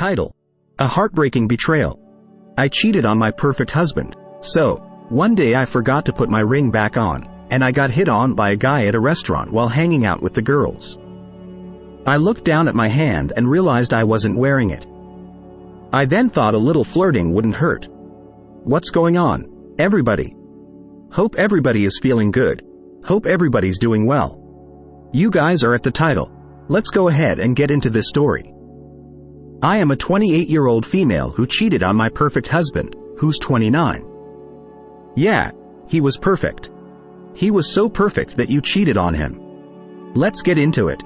Title: A Heartbreaking Betrayal. I cheated on my perfect husband. So, one day I forgot to put my ring back on, and I got hit on by a guy at a restaurant while hanging out with the girls. I looked down at my hand and realized I wasn't wearing it. I then thought a little flirting wouldn't hurt. What's going on, everybody? Hope everybody is feeling good. Hope everybody's doing well. You guys are at the title. Let's go ahead and get into this story. I am a 28-year-old female who cheated on my perfect husband, who's 29. Yeah, he was perfect. He was so perfect that you cheated on him. Let's get into it.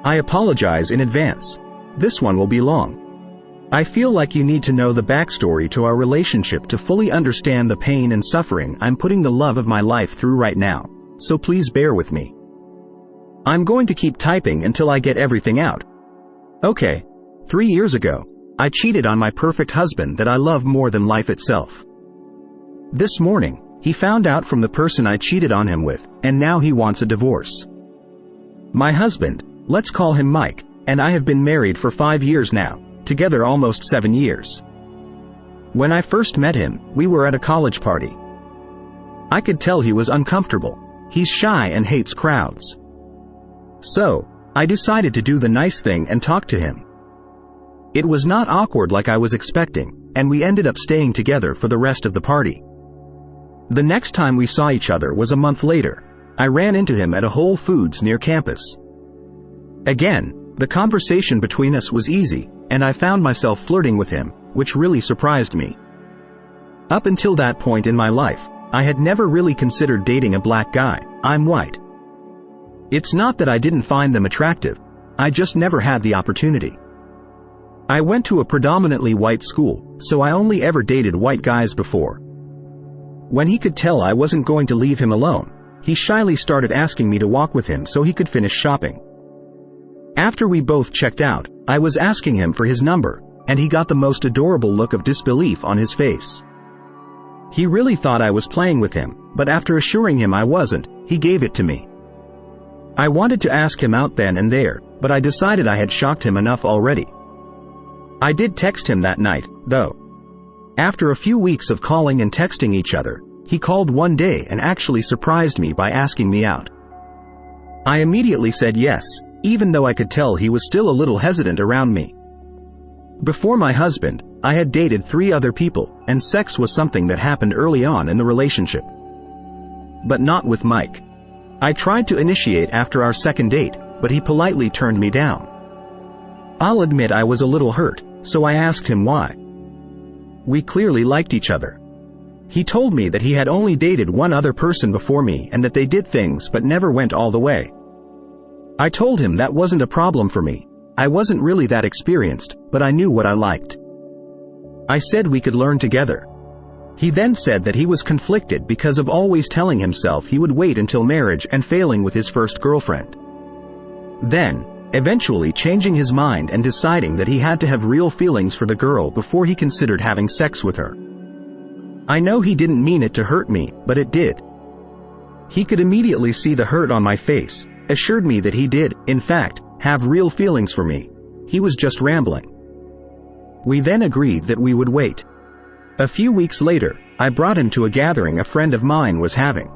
I apologize in advance. This one will be long. I feel like you need to know the backstory to our relationship to fully understand the pain and suffering I'm putting the love of my life through right now, so please bear with me. I'm going to keep typing until I get everything out. Okay. 3 years ago, I cheated on my perfect husband that I love more than life itself. This morning, he found out from the person I cheated on him with, and now he wants a divorce. My husband, let's call him Mike, and I have been married for 5 years now, together almost 7 years. When I first met him, we were at a college party. I could tell he was uncomfortable. He's shy and hates crowds. So, I decided to do the nice thing and talk to him. It was not awkward like I was expecting, and we ended up staying together for the rest of the party. The next time we saw each other was a month later. I ran into him at a Whole Foods near campus. Again, the conversation between us was easy, and I found myself flirting with him, which really surprised me. Up until that point in my life, I had never really considered dating a black guy. I'm white. It's not that I didn't find them attractive, I just never had the opportunity. I went to a predominantly white school, so I only ever dated white guys before. When he could tell I wasn't going to leave him alone, he shyly started asking me to walk with him so he could finish shopping. After we both checked out, I was asking him for his number, and he got the most adorable look of disbelief on his face. He really thought I was playing with him, but after assuring him I wasn't, he gave it to me. I wanted to ask him out then and there, but I decided I had shocked him enough already. I did text him that night, though. After a few weeks of calling and texting each other, he called one day and actually surprised me by asking me out. I immediately said yes, even though I could tell he was still a little hesitant around me. Before my husband, I had dated 3 other people, and sex was something that happened early on in the relationship. But not with Mike. I tried to initiate after our second date, but he politely turned me down. I'll admit I was a little hurt, so I asked him why. We clearly liked each other. He told me that he had only dated one other person before me and that they did things but never went all the way. I told him that wasn't a problem for me. I wasn't really that experienced, but I knew what I liked. I said we could learn together. He then said that he was conflicted because of always telling himself he would wait until marriage and failing with his first girlfriend. Then, eventually changing his mind and deciding that he had to have real feelings for the girl before he considered having sex with her. I know he didn't mean it to hurt me, but it did. He could immediately see the hurt on my face, assured me that he did, in fact, have real feelings for me. He was just rambling. We then agreed that we would wait. A few weeks later, I brought him to a gathering a friend of mine was having.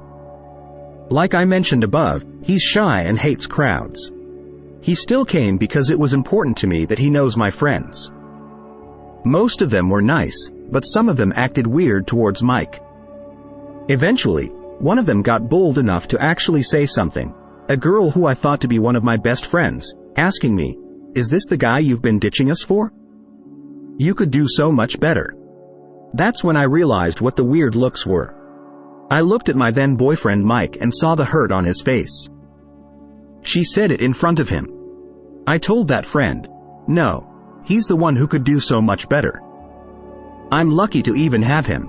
Like I mentioned above, he's shy and hates crowds. He still came because it was important to me that he knows my friends. Most of them were nice, but some of them acted weird towards Mike. Eventually, one of them got bold enough to actually say something, a girl who I thought to be one of my best friends, asking me, "Is this the guy you've been ditching us for? You could do so much better." That's when I realized what the weird looks were. I looked at my then boyfriend Mike and saw the hurt on his face. She said it in front of him. I told that friend, "No, he's the one who could do so much better. I'm lucky to even have him."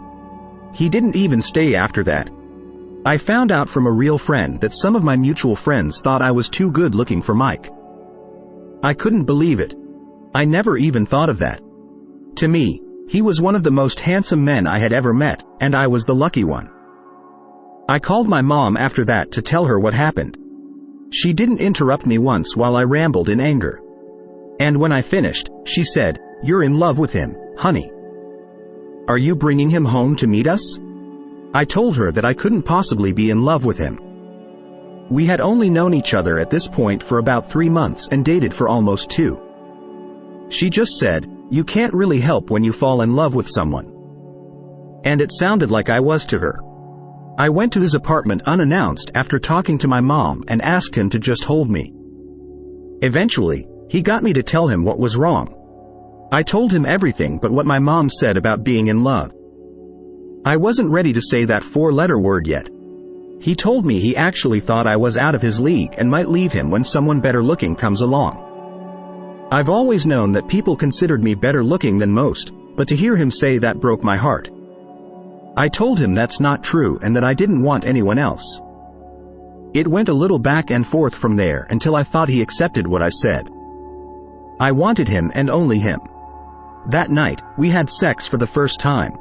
He didn't even stay after that. I found out from a real friend that some of my mutual friends thought I was too good looking for Mike. I couldn't believe it. I never even thought of that. To me, he was one of the most handsome men I had ever met, and I was the lucky one. I called my mom after that to tell her what happened. She didn't interrupt me once while I rambled in anger. And when I finished, she said, "You're in love with him, honey. Are you bringing him home to meet us?" I told her that I couldn't possibly be in love with him. We had only known each other at this point for about 3 months and dated for almost 2. She just said, "You can't really help when you fall in love with someone." And it sounded like I was to her. I went to his apartment unannounced after talking to my mom and asked him to just hold me. Eventually, he got me to tell him what was wrong. I told him everything but what my mom said about being in love. I wasn't ready to say that 4-letter word yet. He told me he actually thought I was out of his league and might leave him when someone better looking comes along. I've always known that people considered me better looking than most, but to hear him say that broke my heart. I told him that's not true and that I didn't want anyone else. It went a little back and forth from there until I thought he accepted what I said. I wanted him and only him. That night, we had sex for the first time.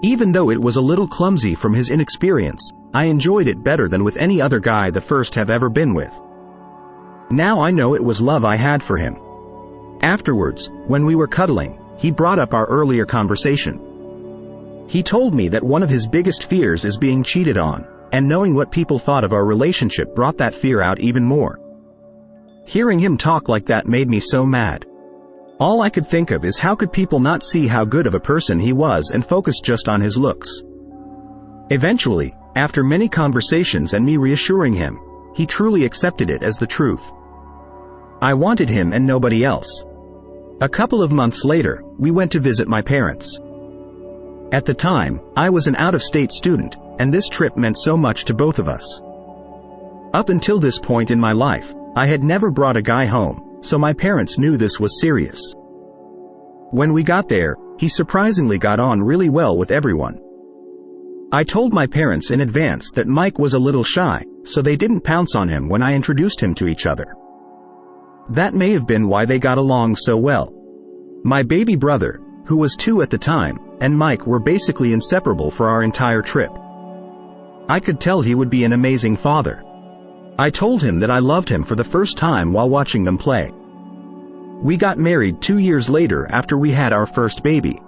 Even though it was a little clumsy from his inexperience, I enjoyed it better than with any other guy the first have ever been with. Now I know it was love I had for him. Afterwards, when we were cuddling, he brought up our earlier conversation. He told me that one of his biggest fears is being cheated on, and knowing what people thought of our relationship brought that fear out even more. Hearing him talk like that made me so mad. All I could think of is how could people not see how good of a person he was and focus just on his looks. Eventually, after many conversations and me reassuring him, he truly accepted it as the truth. I wanted him and nobody else. A couple of months later, we went to visit my parents. At the time, I was an out-of-state student, and this trip meant so much to both of us. Up until this point in my life, I had never brought a guy home, so my parents knew this was serious. When we got there, he surprisingly got on really well with everyone. I told my parents in advance that Mike was a little shy, so they didn't pounce on him when I introduced him to each other. That may have been why they got along so well. My baby brother, who was 2 at the time, and Mike were basically inseparable for our entire trip. I could tell he would be an amazing father. I told him that I loved him for the first time while watching them play. We got married 2 years later after we had our first baby.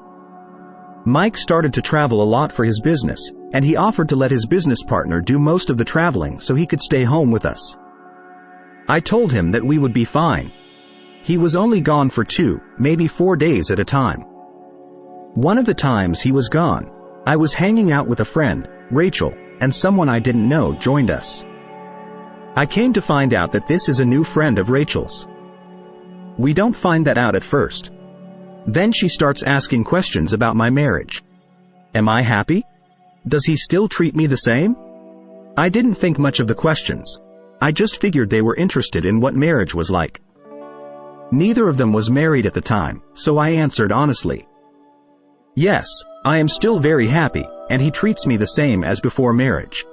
Mike started to travel a lot for his business, and he offered to let his business partner do most of the traveling so he could stay home with us. I told him that we would be fine. He was only gone for 2, maybe 4 days at a time. One of the times he was gone, I was hanging out with a friend, Rachel, and someone I didn't know joined us. I came to find out that this is a new friend of Rachel's. We don't find that out at first. Then she starts asking questions about my marriage. Am I happy? Does he still treat me the same? I didn't think much of the questions. I just figured they were interested in what marriage was like. Neither of them was married at the time, so I answered honestly. Yes, I am still very happy, and he treats me the same as before marriage.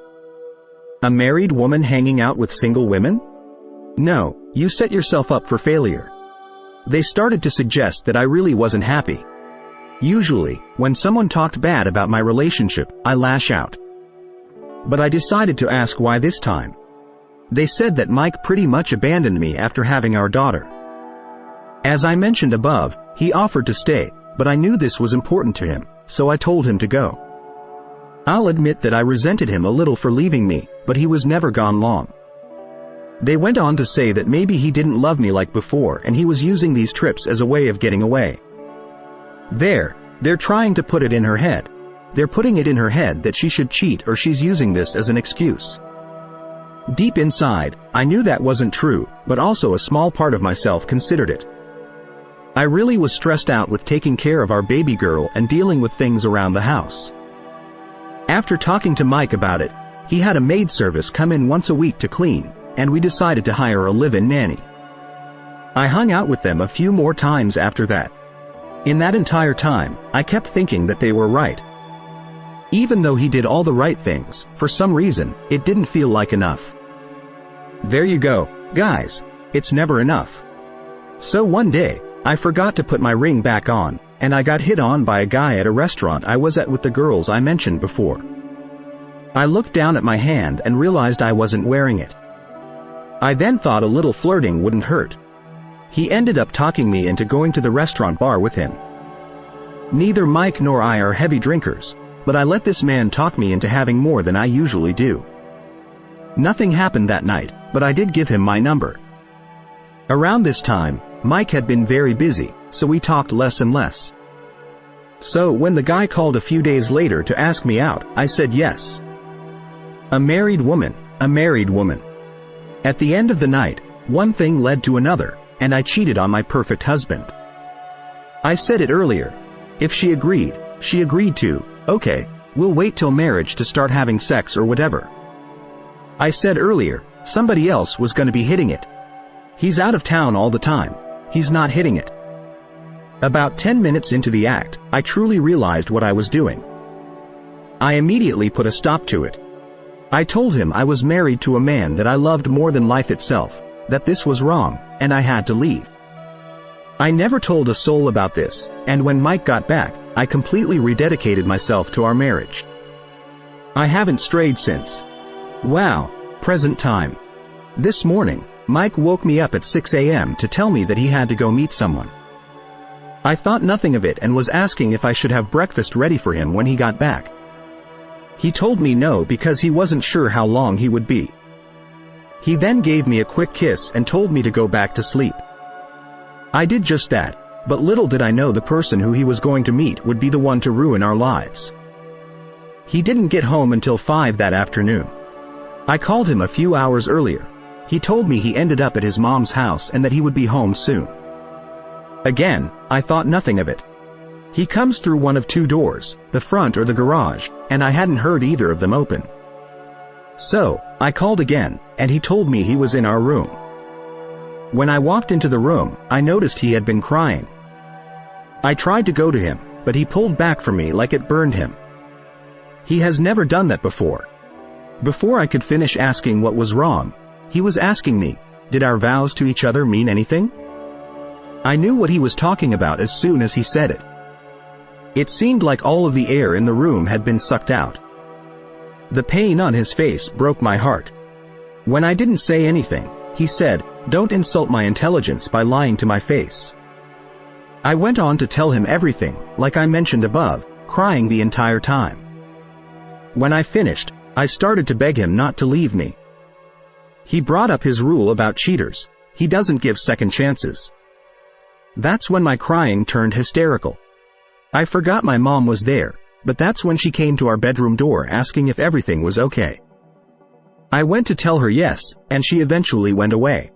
A married woman hanging out with single women? No, you set yourself up for failure. They started to suggest that I really wasn't happy. Usually, when someone talked bad about my relationship, I lash out. But I decided to ask why this time. They said that Mike pretty much abandoned me after having our daughter. As I mentioned above, he offered to stay, but I knew this was important to him, so I told him to go. I'll admit that I resented him a little for leaving me, but he was never gone long. They went on to say that maybe he didn't love me like before and he was using these trips as a way of getting away. They're trying to put it in her head. They're putting it in her head that she should cheat or she's using this as an excuse. Deep inside, I knew that wasn't true, but also a small part of myself considered it. I really was stressed out with taking care of our baby girl and dealing with things around the house. After talking to Mike about it, he had a maid service come in once a week to clean, and we decided to hire a live-in nanny. I hung out with them a few more times after that. In that entire time, I kept thinking that they were right. Even though he did all the right things, for some reason, it didn't feel like enough. There you go, guys, it's never enough. So one day, I forgot to put my ring back on, and I got hit on by a guy at a restaurant I was at with the girls I mentioned before. I looked down at my hand and realized I wasn't wearing it. I then thought a little flirting wouldn't hurt. He ended up talking me into going to the restaurant bar with him. Neither Mike nor I are heavy drinkers, but I let this man talk me into having more than I usually do. Nothing happened that night, but I did give him my number. Around this time, Mike had been very busy, so we talked less and less. So when the guy called a few days later to ask me out, I said yes. A married woman. At the end of the night, one thing led to another, and I cheated on my perfect husband. I said it earlier. If she agreed to, okay, we'll wait till marriage to start having sex or whatever. I said earlier, somebody else was going to be hitting it. He's out of town all the time. He's not hitting it. About 10 minutes into the act, I truly realized what I was doing. I immediately put a stop to it. I told him I was married to a man that I loved more than life itself, that this was wrong, and I had to leave. I never told a soul about this, and when Mike got back, I completely rededicated myself to our marriage. I haven't strayed since. Wow, present time. This morning, Mike woke me up at 6 a.m. to tell me that he had to go meet someone. I thought nothing of it and was asking if I should have breakfast ready for him when he got back. He told me no because he wasn't sure how long he would be. He then gave me a quick kiss and told me to go back to sleep. I did just that, but little did I know the person who he was going to meet would be the one to ruin our lives. He didn't get home until 5 that afternoon. I called him a few hours earlier. He told me he ended up at his mom's house and that he would be home soon. Again, I thought nothing of it. He comes through one of two doors, the front or the garage, and I hadn't heard either of them open. So, I called again, and he told me he was in our room. When I walked into the room, I noticed he had been crying. I tried to go to him, but he pulled back from me like it burned him. He has never done that before. Before I could finish asking what was wrong, he was asking me, did our vows to each other mean anything? I knew what he was talking about as soon as he said it. It seemed like all of the air in the room had been sucked out. The pain on his face broke my heart. When I didn't say anything, he said, "Don't insult my intelligence by lying to my face." I went on to tell him everything, like I mentioned above, crying the entire time. When I finished, I started to beg him not to leave me. He brought up his rule about cheaters. He doesn't give second chances. That's when my crying turned hysterical. I forgot my mom was there, but that's when she came to our bedroom door asking if everything was okay. I went to tell her yes, and she eventually went away.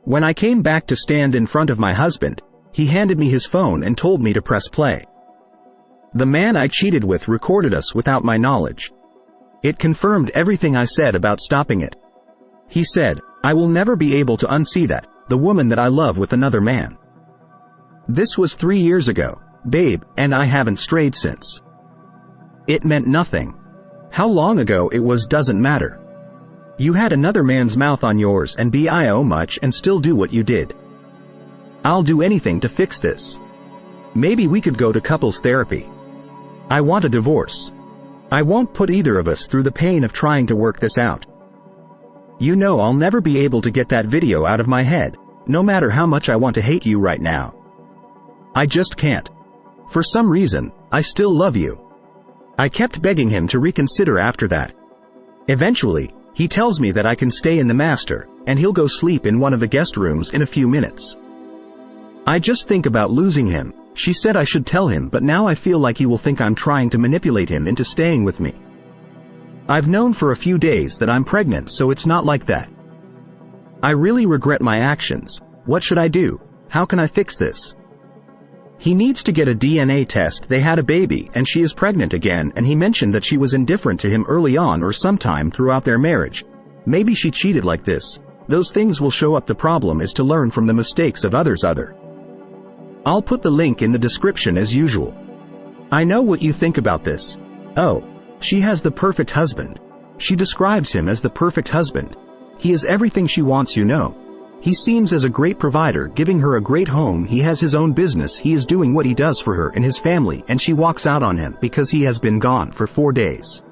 When I came back to stand in front of my husband, he handed me his phone and told me to press play. The man I cheated with recorded us without my knowledge. It confirmed everything I said about stopping it. He said, "I will never be able to unsee that, the woman that I love with another man." This was 3 years ago, babe, and I haven't strayed since. It meant nothing. How long ago it was doesn't matter. You had another man's mouth on yours and bio much and still do what you did. I'll do anything to fix this. Maybe we could go to couples therapy. I want a divorce. I won't put either of us through the pain of trying to work this out. You know I'll never be able to get that video out of my head, no matter how much I want to hate you right now. I just can't. For some reason, I still love you. I kept begging him to reconsider after that. Eventually, he tells me that I can stay in the master, and he'll go sleep in one of the guest rooms in a few minutes. I just think about losing him. She said I should tell him, but now I feel like he will think I'm trying to manipulate him into staying with me. I've known for a few days that I'm pregnant, so it's not like that. I really regret my actions. What should I do? How can I fix this? He needs to get a DNA test. They had a baby, and she is pregnant again, and he mentioned that she was indifferent to him early on or sometime throughout their marriage. Maybe she cheated like this. Those things will show up. The problem is to learn from the mistakes of others. I'll put the link in the description as usual. I know what you think about this. Oh, she has the perfect husband. She describes him as the perfect husband. He is everything she wants, you know. He seems as a great provider, giving her a great home. He has his own business. He is doing what he does for her and his family, and she walks out on him because he has been gone for 4 days.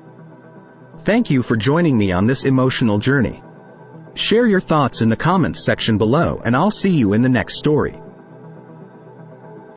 Thank you for joining me on this emotional journey. Share your thoughts in the comments section below and I'll see you in the next story.